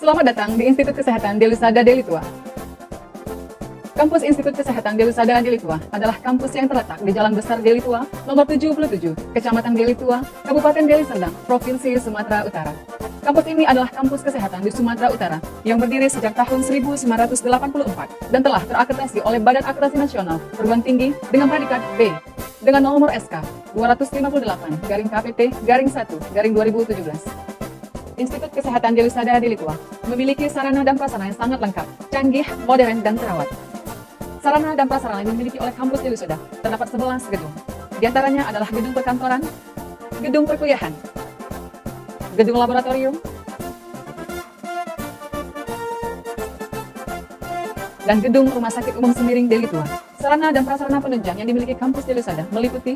Selamat datang di Institut Kesehatan Delisada Delitua. Kampus Institut Kesehatan Delisada Delitua adalah kampus yang terletak di Jalan Besar Delitua, nomor 77, Kecamatan Delitua, Kabupaten Deli Serdang, Provinsi Sumatera Utara. Kampus ini adalah kampus kesehatan di Sumatera Utara yang berdiri sejak tahun 1984 dan telah terakreditasi oleh Badan Akreditasi Nasional Perguruan Tinggi dengan predikat B dengan nomor SK 258-KPT-1-2017. Institut Kesehatan Delisada Delitua memiliki sarana dan prasarana yang sangat lengkap, canggih, modern, dan terawat. Sarana dan prasarana yang dimiliki oleh kampus Delisada terdapat 11 gedung. Di antaranya adalah gedung perkantoran, gedung perkuliahan, gedung laboratorium, dan gedung Rumah Sakit Umum Semiring Delitua. Sarana dan prasarana penunjang yang dimiliki kampus Delisada meliputi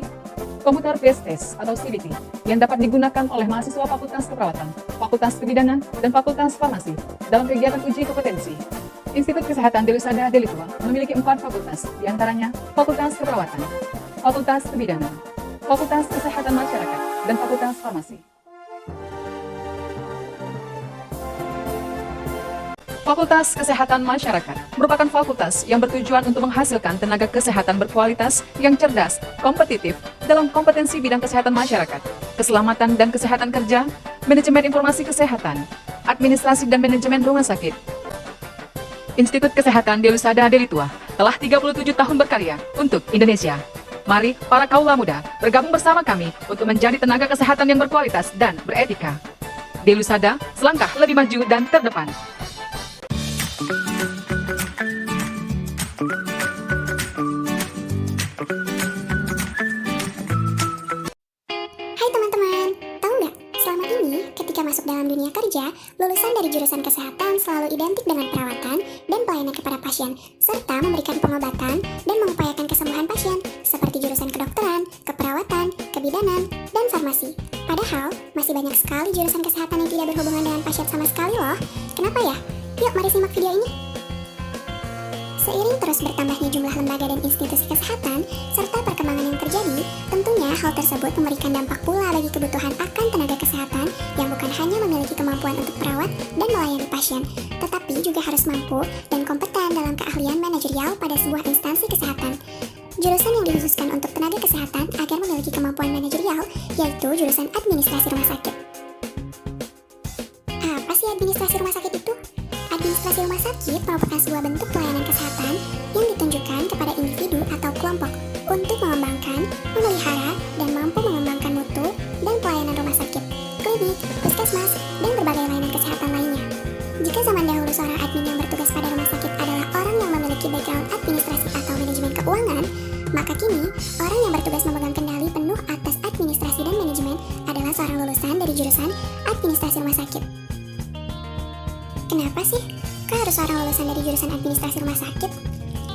komputer base test atau CBT yang dapat digunakan oleh mahasiswa Fakultas Keperawatan, Fakultas Kebidanan, dan Fakultas Farmasi dalam kegiatan uji kompetensi. Institut Kesehatan Delisada Delitua memiliki 4 fakultas, diantaranya Fakultas Keperawatan, Fakultas Kebidanan, Fakultas Kesehatan Masyarakat, dan Fakultas Farmasi. Fakultas Kesehatan Masyarakat merupakan fakultas yang bertujuan untuk menghasilkan tenaga kesehatan berkualitas yang cerdas, kompetitif dalam kompetensi bidang kesehatan masyarakat, keselamatan dan kesehatan kerja, manajemen informasi kesehatan, administrasi dan manajemen rumah sakit. Institut Kesehatan Delisada Delitua telah 37 tahun berkarya untuk Indonesia. Mari para kaula muda bergabung bersama kami untuk menjadi tenaga kesehatan yang berkualitas dan beretika. Delisada selangkah lebih maju dan terdepan. Masuk dalam dunia kerja, lulusan dari jurusan kesehatan selalu identik dengan perawatan dan pelayanan kepada pasien, serta memberikan pengobatan dan mengupayakan kesembuhan pasien, seperti jurusan kedokteran, keperawatan, kebidanan, dan farmasi. Padahal, masih banyak sekali jurusan kesehatan yang tidak berhubungan dengan pasien sama sekali loh. Kenapa ya? Yuk, mari simak video ini. Seiring terus bertambahnya jumlah lembaga dan institusi kesehatan, serta perkembangan yang terjadi, tentunya hal tersebut memberikan dampak pula bagi kebutuhan akan tenaga kesehatan yang bukan hanya memiliki kemampuan untuk merawat dan melayani pasien, tetapi juga harus mampu dan kompeten dalam keahlian manajerial pada sebuah instansi kesehatan. Jurusan yang dikhususkan untuk tenaga kesehatan agar memiliki kemampuan manajerial, yaitu jurusan administrasi rumah sakit. Apa sih administrasi rumah sakit itu? Administrasi rumah sakit merupakan sebuah bentuk pelayanan kesehatan yang ditunjukkan kepada individu atau kelompok untuk mengembangkan, memelihara, dan mampu mengembangkan mutu dan pelayanan rumah sakit, klinik, puskesmas, dan berbagai layanan kesehatan lainnya. Jika zaman dahulu seorang admin yang bertugas pada rumah sakit adalah orang yang memiliki background administrasi atau manajemen keuangan, maka kini orang yang bertugas memegang kendali penuh atas administrasi dan manajemen adalah seorang lulusan dari jurusan administrasi rumah sakit. Kenapa sih? Kok harus seorang lulusan dari jurusan administrasi rumah sakit?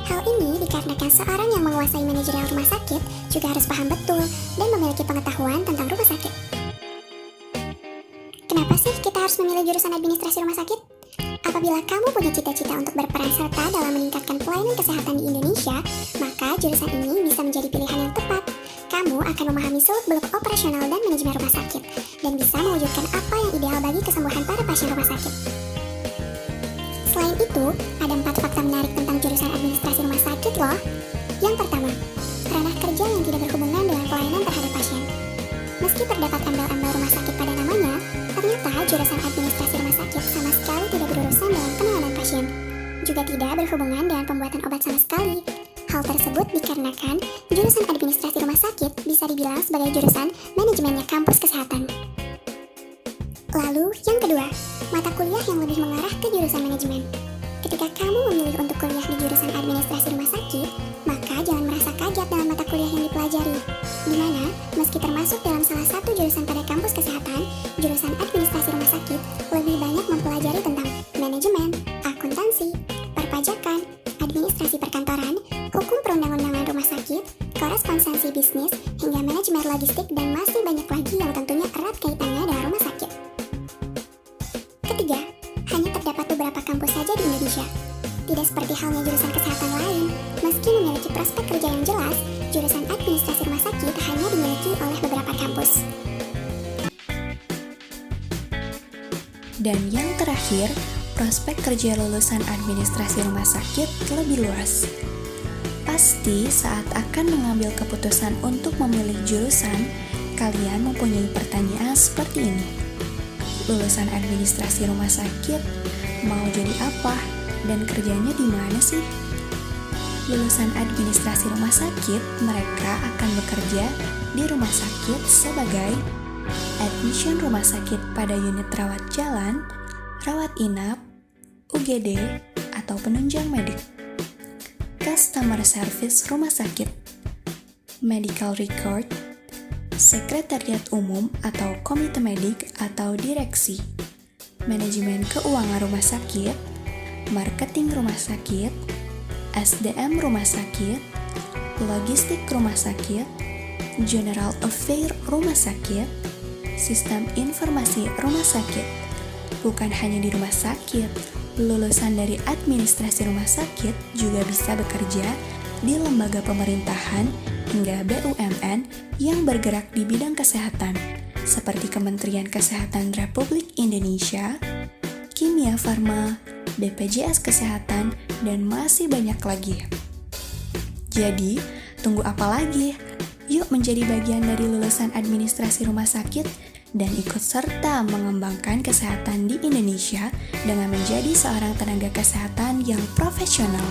Hal ini dikarenakan seorang yang menguasai manajerial rumah sakit juga harus paham betul dan memiliki pengetahuan tentang rumah sakit. Kenapa sih kita harus memilih jurusan administrasi rumah sakit? Apabila kamu punya cita-cita untuk berperan serta dalam meningkatkan pelayanan kesehatan di Indonesia, maka jurusan ini bisa menjadi pilihan yang tepat. Kamu akan memahami seluk-beluk operasional dan manajemen rumah sakit, dan bisa mewujudkan apa yang ideal bagi kesembuhan para pasien rumah sakit. Selain itu, ada 4 fakta menarik tentang jurusan administrasi rumah sakit loh. Yang pertama, ranah kerja yang tidak berhubungan dengan pelayanan terhadap pasien. Meski terdapat embel-embel rumah sakit pada namanya, ternyata jurusan administrasi rumah sakit sama sekali tidak berurusan dengan penanganan pasien. Juga tidak berhubungan dengan pembuatan obat sama sekali. Hal tersebut dikarenakan jurusan administrasi rumah sakit bisa dibilang sebagai jurusan manajemennya kampus kesehatan. Lalu, yang kedua, mata kuliah yang lebih mengarah ke jurusan manajemen. Ketika kamu memilih untuk kuliah di jurusan administrasi rumah sakit, maka jangan merasa kaget dengan mata kuliah yang dipelajari. Di mana, meski termasuk dalam salah satu jurusan pada kampus kesehatan, jurusan administrasi rumah sakit lebih banyak mempelajari tentang manajemen, akuntansi, perpajakan, administrasi perkantoran, hukum perundang-undangan rumah sakit, korespondensi bisnis, hingga manajemen logistik, dan masih banyak lagi yang tentunya erat kaitannya dengan rumah sakit. Ketiga, hanya terdapat beberapa kampus saja di Indonesia. Tidak seperti halnya jurusan kesehatan lain, meski memiliki prospek kerja yang jelas, jurusan administrasi rumah sakit hanya dimiliki oleh beberapa kampus. Dan yang terakhir, prospek kerja lulusan administrasi rumah sakit lebih luas. Pasti saat akan mengambil keputusan untuk memilih jurusan, kalian mempunyai pertanyaan seperti ini. Lulusan administrasi rumah sakit mau jadi apa dan kerjanya di mana sih? Lulusan administrasi rumah sakit, mereka akan bekerja di rumah sakit sebagai admission rumah sakit pada unit rawat jalan, rawat inap, UGD, atau penunjang medik. Customer service rumah sakit, medical record, sekretariat umum atau komite medik atau direksi, manajemen keuangan rumah sakit, marketing rumah sakit, SDM rumah sakit, logistik rumah sakit, general affair rumah sakit, sistem informasi rumah sakit. Bukan hanya di rumah sakit, lulusan dari administrasi rumah sakit juga bisa bekerja di lembaga pemerintahan hingga BUMN yang bergerak di bidang kesehatan, seperti Kementerian Kesehatan Republik Indonesia, Kimia Farma, BPJS Kesehatan, dan masih banyak lagi. Jadi, tunggu apa lagi? Yuk menjadi bagian dari lulusan administrasi rumah sakit dan ikut serta mengembangkan kesehatan di Indonesia dengan menjadi seorang tenaga kesehatan yang profesional.